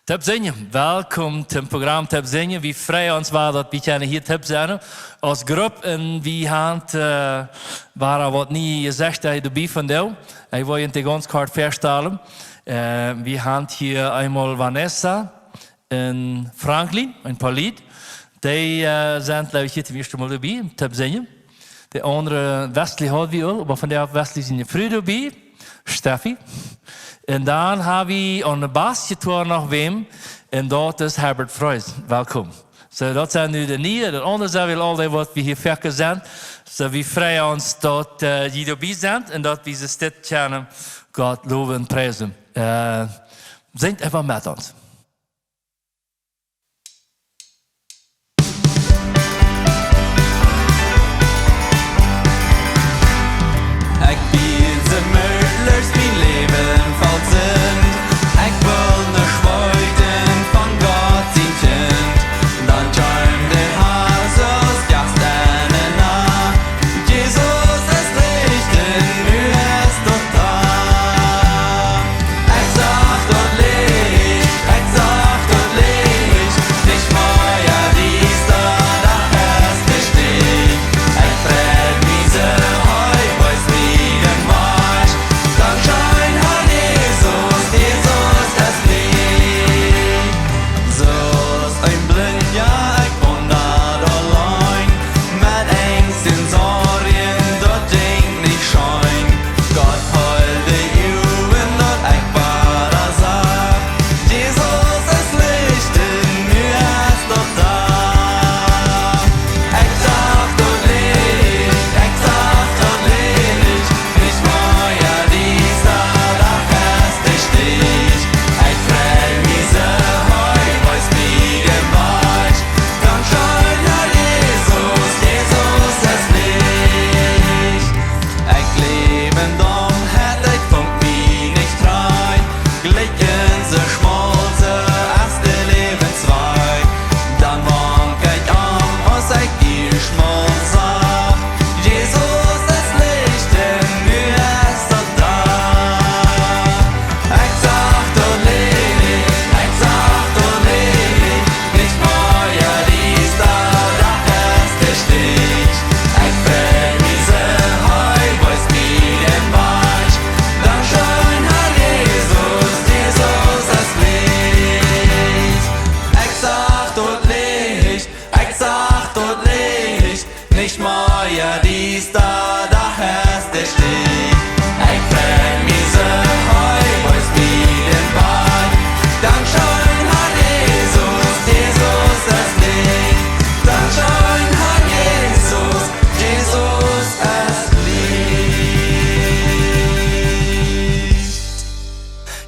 Tip zingen, welkom til programma Tip zingen. Vi freuen ons wel dat we kunnen hier tip zingen als groep. En we hebben waar wat niet gezegd dat je erbij van deel. Ik wil je tegen ons kort verstellen. We hebben hier eenmaal Vanessa en Franklin, een paar lied. Die zijn, geloof ik, het eerste mal erbij, tip zingen. De andere Wesley hadden we al, maar vandaag Wesley zijn je vriend erbij, Steffi. En dan hebben we aan de basgitaar nog wem. En dat is Herbert Freus. Welkom. So, dat zijn nu de nieuwe. De andere zijn wel al wat we hier verker zijn. So, we freuen ons dat jullie erbij zijn. En dat we ze steeds kunnen God loven en prijzen. Zingt even met ons.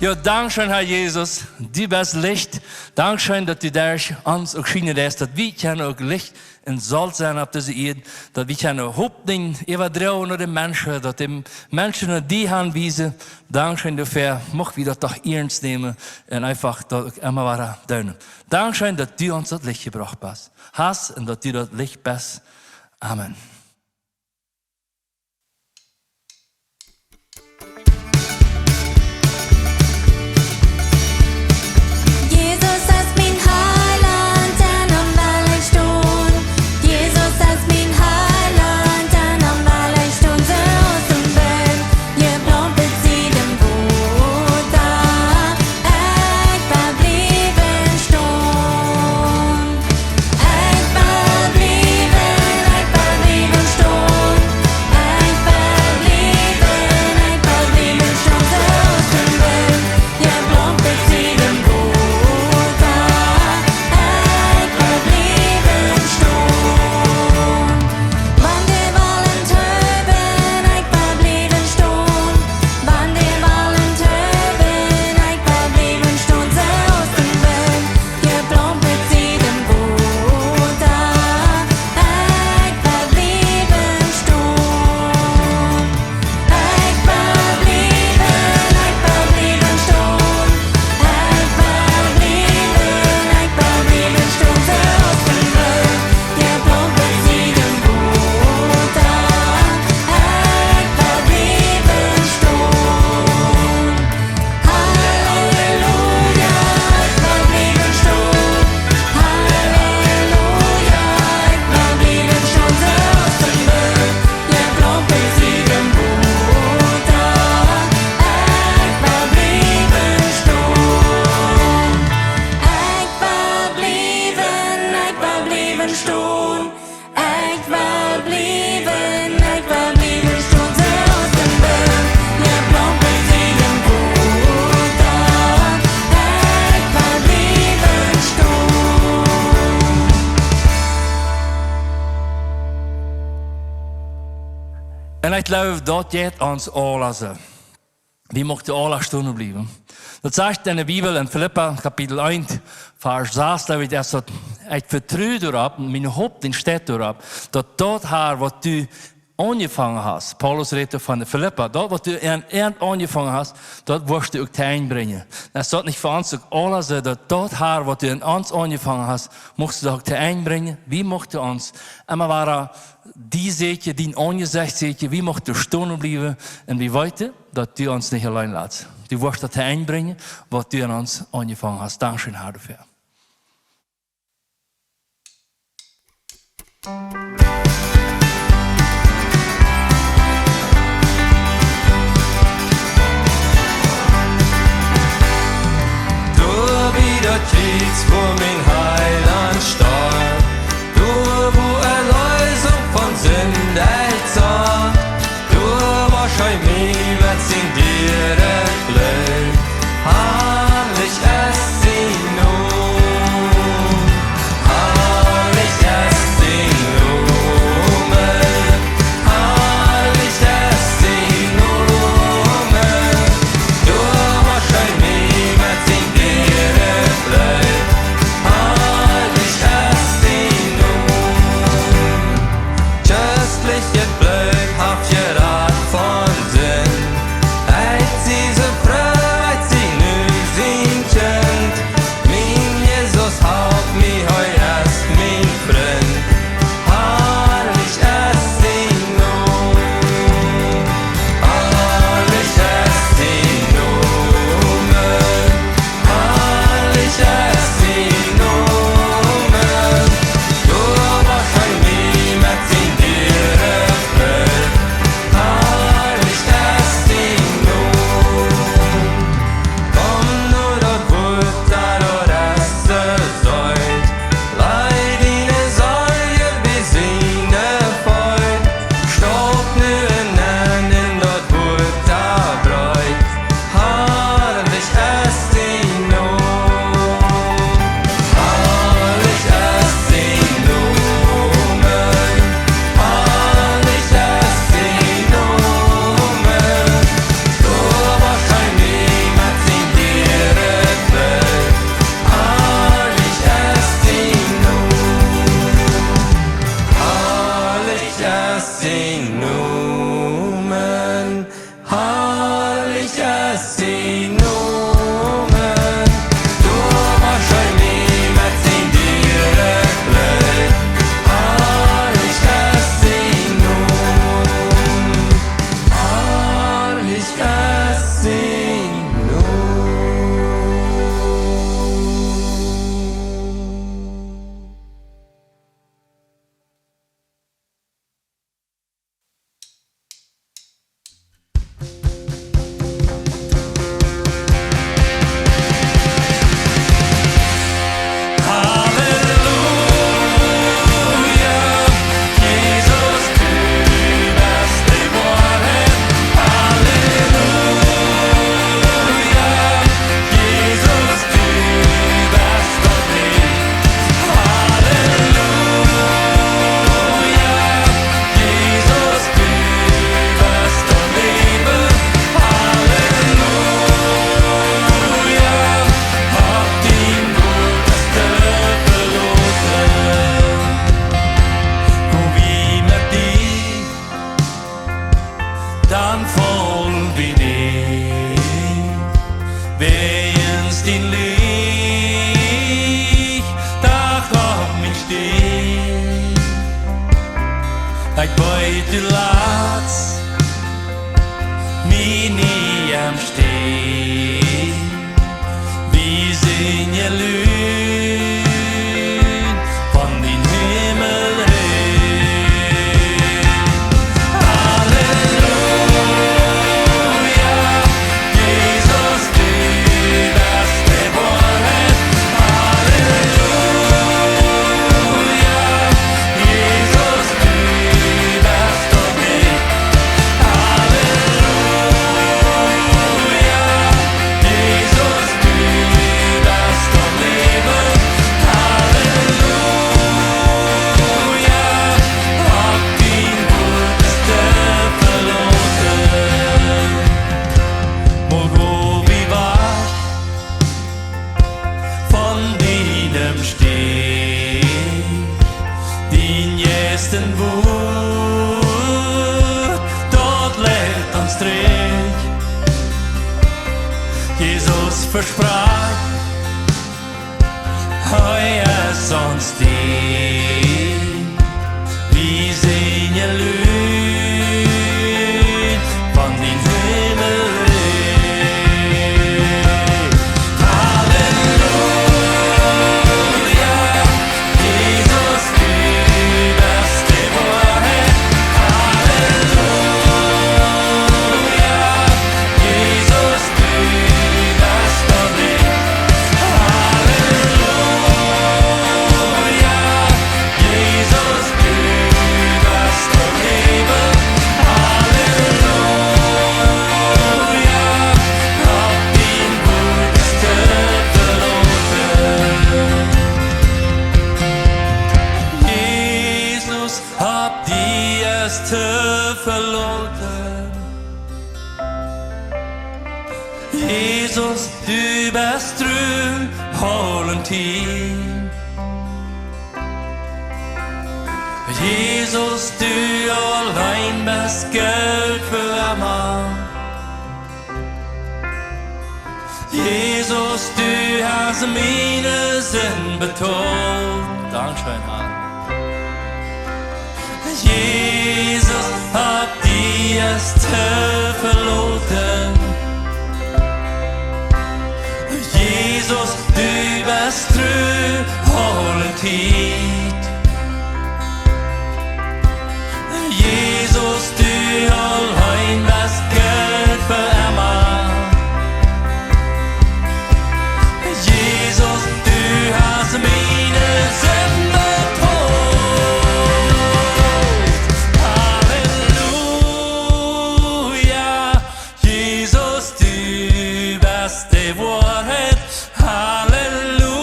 Ja, Dankeschön, Herr Jesus, du bist Licht. Dankeschön, dass du durch uns auch schienen lässt, dass wir können auch Licht und Salz sein auf dieser Erde, dass wir können Hoffnung übertrauen an die Menschen, dass die Menschen an die anweisen. Dankeschön dafür, möchten wir das doch ernst nehmen und einfach das immer weiter tun. Dankeschön, dass du uns das Licht gebracht hast und dass du das Licht bist. Amen. Believe ik geloof dat het ons alles. Wie mochten alles stonden blijven. Dat zegt in de Bibel in Philippa, kapitel 1, vers 6, dat ik vertrouw erop, mijn hoop in staat erop, dat haar wat u aangevangen hast. Paulus redt van de Philippa, dat wat u aangevangen hast, dat worst u ook te einbrengen. Dat is dat niet voor ons ook alles, dat haar wat u in ons aangevangen hast, mocht u ook te einbrengen. Wie mocht ons? En maar waren die zeetje, die ongezegd zeetje, wie mocht er stonen blijven? En wie weet dat u ons niet alleen laat. Die wordt dat te einbrengen, wat u aan ons aangevangen hast. Dank u daarvoor. Dat iets voor mijn heiland starb. Du, wo Erlösung von Sünde zahlt. Du, wahrscheinlich mir wird in dir erblüht. Herrlich ist sie nun. Herrlich ist sie nun. Herrlich ist sie nun. Du, wahrscheinlich mir wird in dir erblüht. Herrlich ist sie nun. Köstliches Glück habt ihr Rat von Sinn. Eit sie so fröh, eit sie nu sin Kind. Min Jesus haut mich heu erst min Freund. Herrlich ist sie nun. Herrlich ist sie nun. Herrlich ist sie nun. Du wahrscheinlich mit in dir erfüllt. Herrlich ist sie nun. Komm nur dort gut, da du Reste sollt. Leid ihne Sorge bis ihne Freud. Stopp nu in dort gut, da Bräut. Herrlich ist sie nun. Herrlich ist sie nun. Herrlich ist sie nun. Du wahrscheinlich mit in dir erfüllt. Herrlich ist sie nun. Herrlich ist sie nun. Herrlich ist sie nun. Du wahrscheinlich mit in dir erfüllt. Herrlich ist sie nun. Herrlich ist sie nun. Halleluja, Jesus, du bist die Wahrheit. Halleluja, Jesus, du bist das Licht. Halleluja, Jesus, du bist das Leben. Halleluja, hab den Gutes verloren. Hoe wie met die, dan voll bin ich. Wejens din Licht, da glaub mich steh. Ich wollt du laats, mich nie am Steh. Wie sing ihr Lün von den Himmel hin. Halleluja, Jesus, du bist die Wahrheit. Halleluja, Jesus, du bist das Licht. Halleluja, Jesus, du bist das Leben. woord, dat leidt ons terug. Jesus versprach, hij is ons Dien. Wir sehen je Lüd von den Himmel. Jesus, du bist true, hållen tid. Jesus, du allein bist Geld für immer. Jesus, du hast meine Sinn betont. Dankeschön, Herr. Jesus, hab dir es verloren. Jesus, du bist true, hållen tid. Jesus, du allein bist Geld für immer. Jesus, du hast meine Sünden betont. Halleluja, Jesus, du bist die Wahrheit. Halleluja,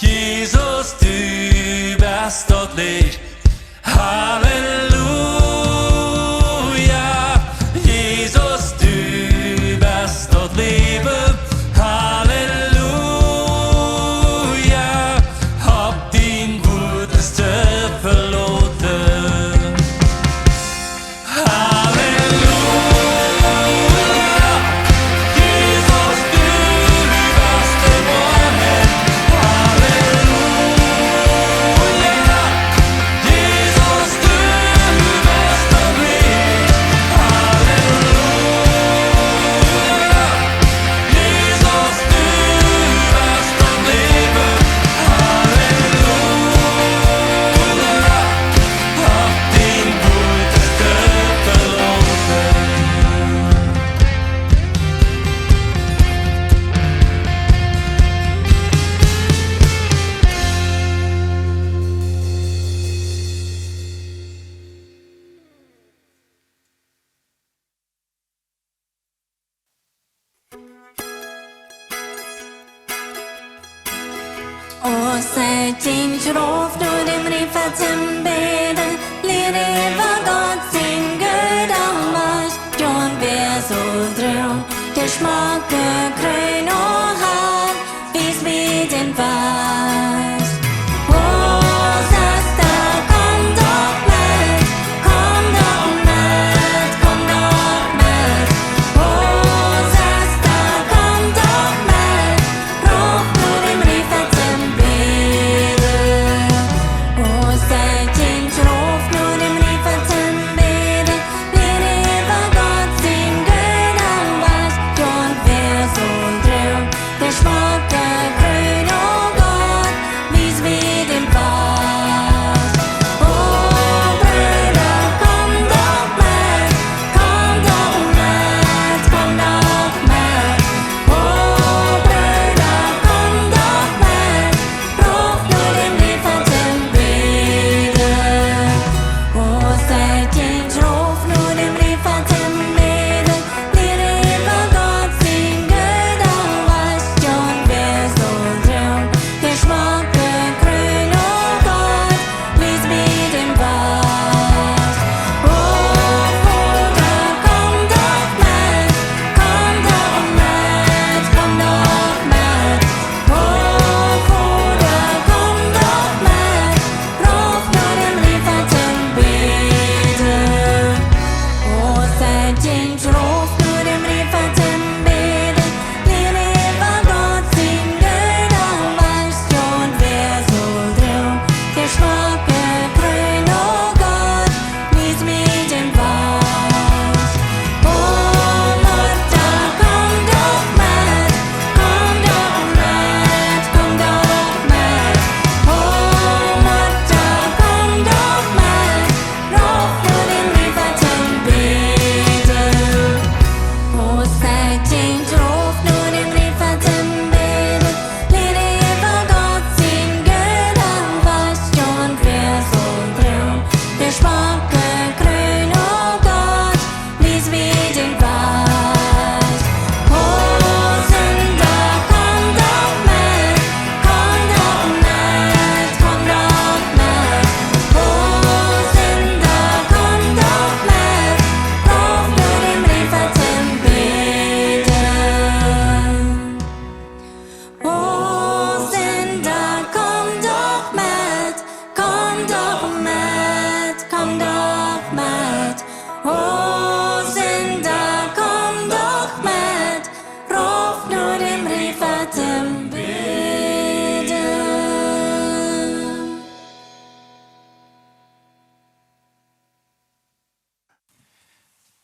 Jesus, du bist dort Licht. Halleluja, Jesus, du bist dort Leben. Halleluja, hab den Wurzelste verloren. Halleluja, Jesus, du bist die Wahrheit. Halleluja, Jesus, du bist dort Licht. Halleluja, Jesus, du bist dort Leben. Halleluja, hab den Wurzelste verloren. Och säg din trof då dem rifaten bede Lere var Gott sin Gud amas John ber så dröm Det smakar krön och hav Vis vid din fast Och sasta kom dock med Kom dock med Kom dock med Och sasta kom dock med Rof då dem rifaten bede Och säg din trof då dem rifaten bede Lere var Gott sin Gud amas John ber så dröm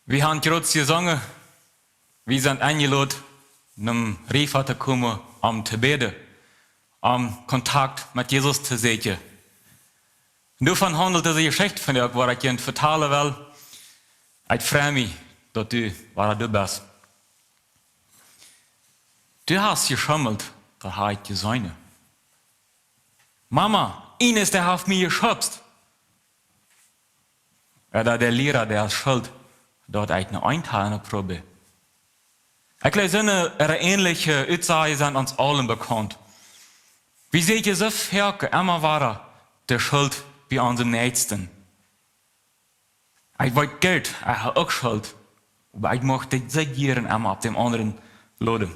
Wir haben gerade gesungen, wir sind eingeladen, einem Riefer zu kommen, um zu beten, um Kontakt mit Jesus zu sehen. Und davon handelt diese Geschichte von dir, wo ich Ihnen vertellen will. Ich freue mich, dass du bist. Du hast geschummelt, da habe ich gesehen. Mama, Ines, der hat mich geschubst. Oder der Lehrer, der ist schuld, dort eine einteilende Probe. Ich glaube, eine ähnliche Aussage sind uns allen bekannt. Wie sehe ich so Ferke immer war der Schuld bei unserem Nächsten. Ich wollte Geld, ich habe auch Schuld. Aber ich möchte sehr gerne immer auf dem anderen laden.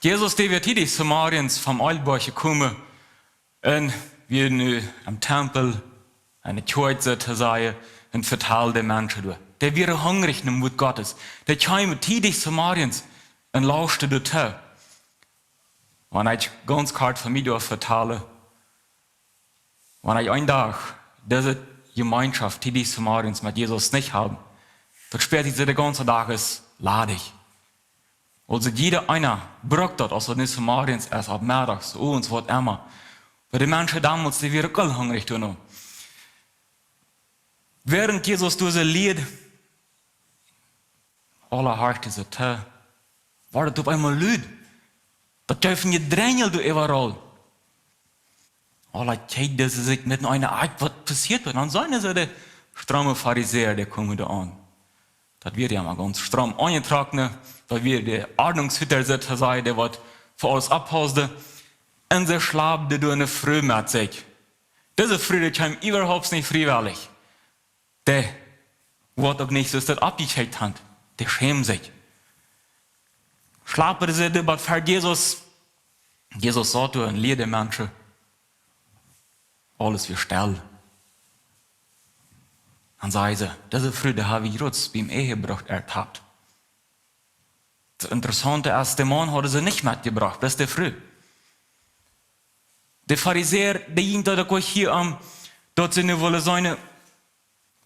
Jesus, der wird hier die Samariens vom Eilbach gekommen und wir nu am Tempel eine Kirche zu sein und verteilt den Menschen durch. Der wäre hungrig nach Mut Gottes. Der kam hier die Samariens und lauschte dort. Wenn ich ganz kurz von mir vertelle, wenn ich einen Tag diese Gemeinschaft, die Samariens mit Jesus nicht haben, dann spürt ich, der ganze Tag ist ladig. Also jeder einer braucht das, also nicht Samariens erst ab Mittags, uns was immer. Weil die Menschen damals, die wären alle hungrig tun. Während Jesus diese Lied, alle hart diese Tee, war das auf einmal laut. Das dürfen je drängelt überall. Alle Zeit, dass sie sich mit einer Art, was passiert wird. Dann seien sie die stramme Pharisäer, die kommen da an. Das wird ja mal ganz stramm eingetragen. Da wird der Ordnungshüter sein, der was für alles abhauste. Und sie schlafte durch eine Früh mit sich. Diese Früh, die kam überhaupt nicht freiwillig. Der, was auch nicht so das abgecheckt hat, der schämt sich. Schlafen sie über für Jesus. Jesus sagt und lehrt den Menschen, alles wird still. Dann sagen sie, diese Früh, die habe ich jetzt beim Ehebruch ertappt. Das Interessante ist, der Mann hatte sie nicht mitgebracht, das ist der Früh. Der Pharisäer, der ging da hier am, dort sie nicht wollen sein,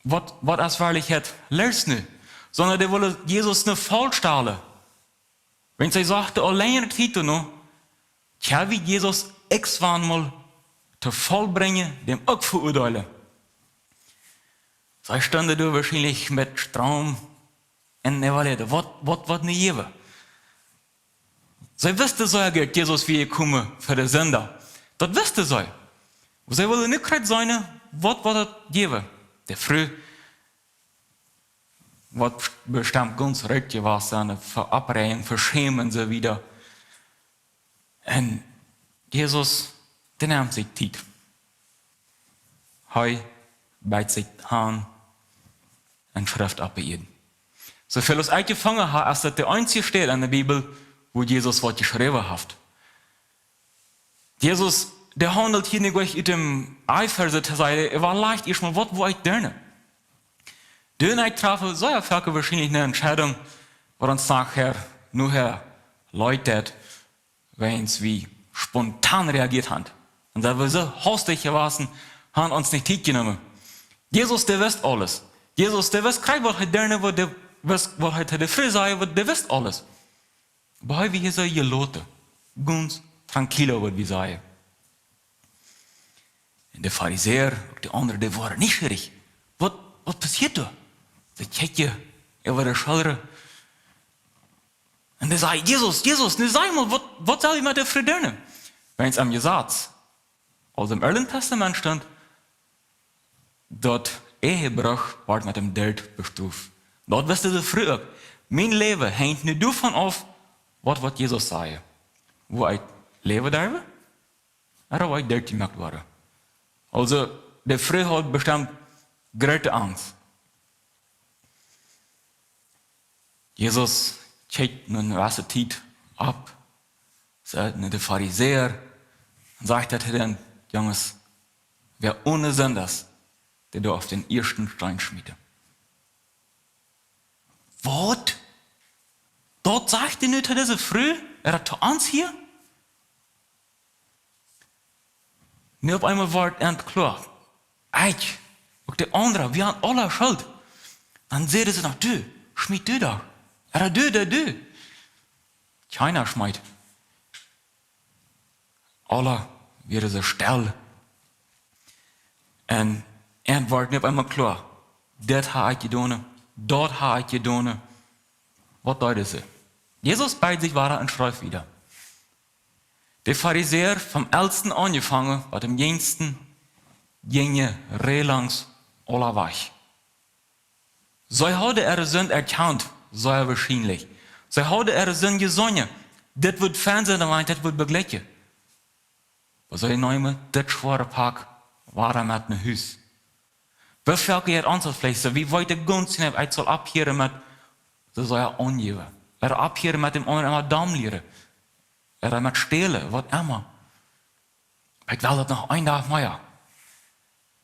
was es wahrlich hat, lernst nicht. Sondern der wollte Jesus nicht vollstahlen. Wenn sie sagte, allein Tito noch, tja, wie Jesus irgendwann mal zu vollbringen, dem auch verurteilen. Sie standen da wahrscheinlich mit Strom in der Valette. Was nicht geben. Sie wussten so, Jesus wie gekommen für die Sünder. Das wusste sie. Sie wollen nicht gerade sein, was das geben. Der Früh, was bestimmt ganz richtig war, seine Verabreihen, verschämen sie wieder. Und Jesus, der nimmt sich Zeit. Heu beißt sich an und Schrift abbeiden. So viel uns eingefangen hat, ist das der einzige Stelle in der Bibel, wo Jesus was geschrieben hat. Jesus, der handelt hier nicht mit dem Eifer, zu sagen, er war leicht, erstmal, was wollte ich gerne? Den ich traf, so ja wahrscheinlich eine Entscheidung, wo uns nachher nur Leute, wenn es wie spontan reagiert haben. Und da wir so hastig gewesen, haben uns nicht Zeit genommen. Jesus, der weiß alles. Jesus, der weiß kein, was er gerne, was er der Früh sei, der weiß alles. Aber wie ist er gelassen? Ganz tranquilo, was wir sagen. Und der Pharisäer, der andere, der war nicht schwierig. Was passiert da? Der Tschecke, er war der Schulter. Und der sagt, Jesus, ne, sag mal, was soll ich mit der Früh tun? Wenn es am gesagt, aus dem Alten Testament stand, dort Ehebruch wird mit dem Tod bestraft. Dort wisst ihr früher, mein Leben hängt nicht davon auf, was Jesus sagt. Wo ich leben darf, oder wo ich Tod gemacht wurde. Also, der Früh hat bestimmt große Angst. Jesus checkt nun erste Zeit ab, sagt der Pharisäer, und sagt er den Jungs, wer ohne Sünder ist, der du auf den ersten Stein schmiede. Was? Dort sagt er nicht diese Früh, er hat zu uns hier? Nur auf einmal wird er klar, ich und der andere, wir haben alle Schuld. Dann zeiden ze nog, du, schmied du doch. Du. Keiner schmeidt. Alle werden ze stil. En het wordt niet op einmal klar. Dat ha ik gedaan, dat ha ik gedaan. Wat deuten ze? Jesus bei sich war und schreibt wieder. Der Pharisäer vom Ältesten angefangen, bei dem Jüngsten, ginge relangs aller weg. Sie hadden ihre Sünde erkannt, sehr wahrscheinlich. Sie hadden ihre Sünde gesungen. Das wird Fernsehen, das wird begleichen. Aber sie nehmen das schwere Pack, war mit einem Haus. Wie viel geht anzufließen? Wie weit der Gunst hin, ich soll abhören mit, das soll er angeben. Er abhören mit dem anderen immer Damm lehren. Er mit stehlen, was immer. Ich will das noch ein Tag mehr.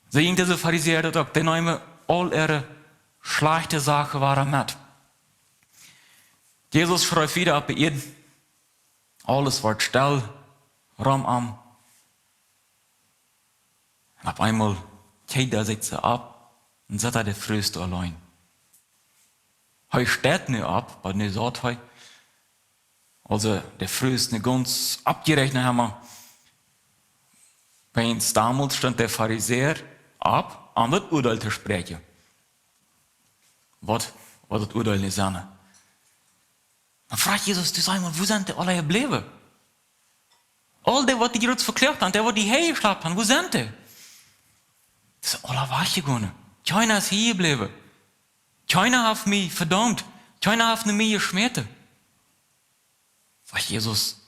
Sie gingen diese Pharisäer das auch, die nehmen all ihre schlechte Sachen waren mit. Jesus schreibt wieder ab ihr, alles wird still, ram am. Und auf einmal geht er sich ab und setzt der Fröste allein. Er steht nicht ab, was nicht sagt er. Also der Fröste nicht ganz abgerechnet haben wir. Bei uns damals stand der Pharisäer ab, an das Urteil zu sprechen. Was das Urteil nicht sein? Dann fragt Jesus zu Simon, wo sind die alle geblieben? All die, was die jetzt verklärt haben, die, was die hergeschleppt haben, wo sind die? Das ist alle weggegangen. Keiner ist hier geblieben. Keiner hat mich verdammt. Keiner hat mich geschmäht. Sagt Jesus,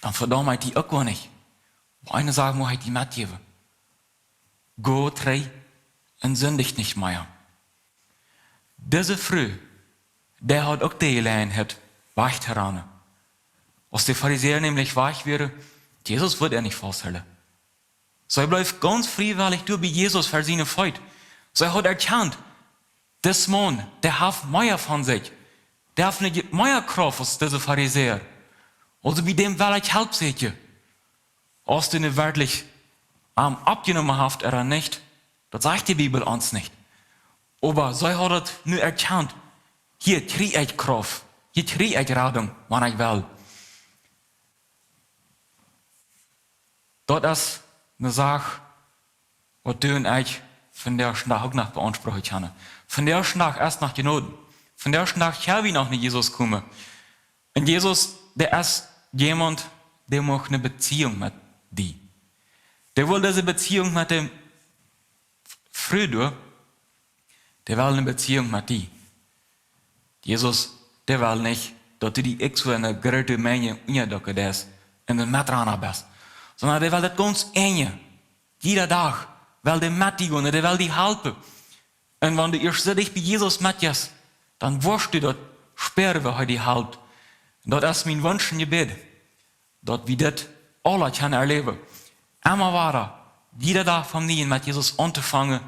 dann verdammt ich die auch gar nicht. Eine Sache muss ich die mitgeben. Go, dreh und sündigt nicht mehr. Diese Früh, der hat auch die gelernt, weich heran. Als die Pharisäer nämlich weich wäre, Jesus wird er nicht festhalten. So er bleibt ganz freiwillig durch bei Jesus für seine Freude. So er hat erkannt, das Mann, der hat mehr von sich. Der hat nicht mehr Kraft als diese Pharisäer. Also bei dem will ich helfen, seht ihr. Als du nicht wirklich abgenommen hast, er nicht, das sagt die Bibel uns nicht. Aber so hat es nur erkannt, hier kriege ich Kraft, hier kriege ich Rettung, wann ich will. Das ist eine Sache, was du und ich von der Tag auch noch beanspruchen können. Von der Tag erst nach Genoten. Von der Tag her wie nach Jesus kommen. Und Jesus, der ist jemand, der macht eine Beziehung mit dir. Der will diese Beziehung mit dem Früher, der will eine Beziehung mit dir. Jesus, der will nicht, dass du die so eine große Menge unterdrücken lässt und den Mitrainer bist. Sondern der will das ganz enge. Jeder Tag will der mit dir gehen, der will dir helfen. Und wenn du erst dich bei Jesus mitgehst, dann wirst du dort sperren, wie er dir hilft. Und das ist mein Wunsch und Gebet, dass wir das alle können erleben. Immer weiter, jeder Tag vom Nien mit Jesus anzufangen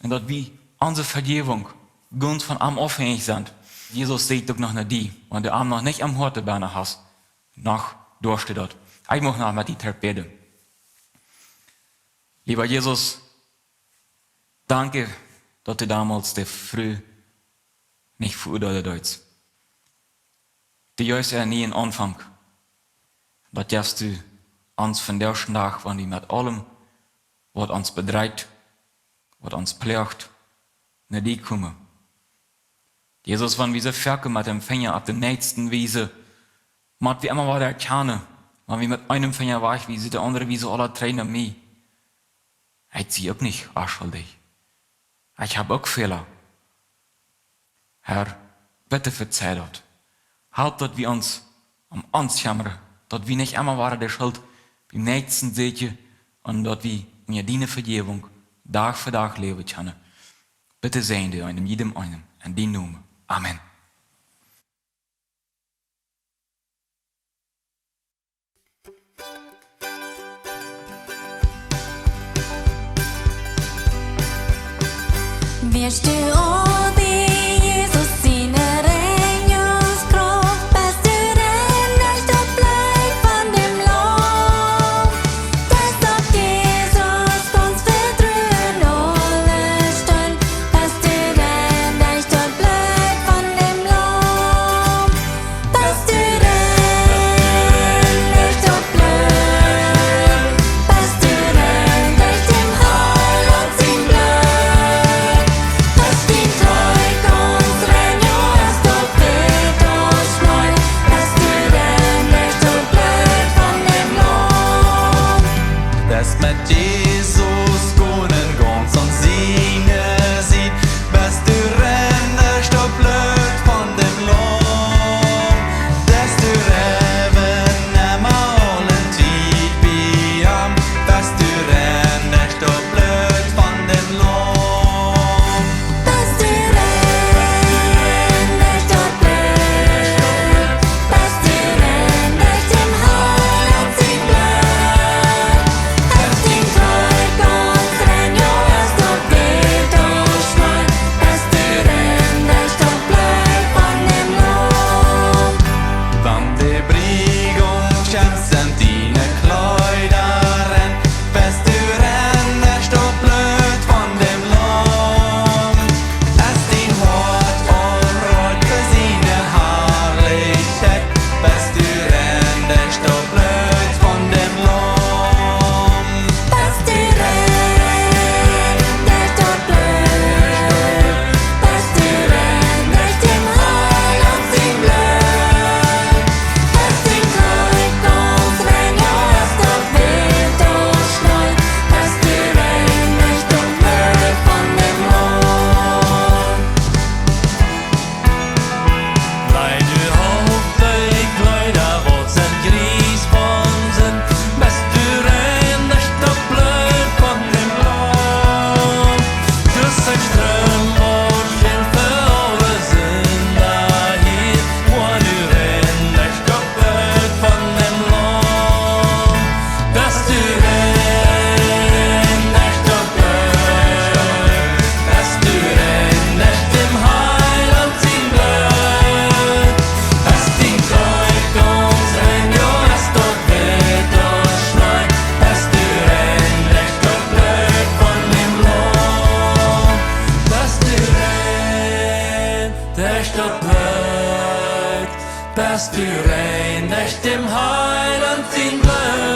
und dass wir unsere Vergebung ganz von ihm abhängig sind. Jesus sieht doch noch nicht die, wenn du ihn noch nicht am Hortebeine hast, noch durch dort. Ich möchte noch mit dir beten. Lieber Jesus, danke, dass du damals der Früh nicht verurteilt hast. Du hast ja nie einen Anfang. Das hast du uns von der Tag, wenn wir mit allem, was uns bedrängt, was uns plagt, nicht die kommen. Jesus, wenn wir so fertig mit dem Finger auf den nächsten Wiese, mit wie immer weiter erkennen, wenn wir mit einem Finger weich, wie sie der andere, wie so alle Tränen mich. Ich ziehe auch nicht schuldig. Ich habe auch Fehler. Herr, bitte verzeih dort. Halt dort, wie uns jammern, dort wie nicht immer war der Schuld, beim nächsten Sehtje, und dort wie mir deine Vergebung Tag für Tag leben können. Bitte sehen dir einem jedem einen, in den Namen. Amen. Wirst du auch bei Jesus seine Rettungskraft, bis du den nicht bleib von dem Lauf. Das sagt Jesus ganz vertrauen alle Stunden, bis du den nicht dem Heiland sin Welt.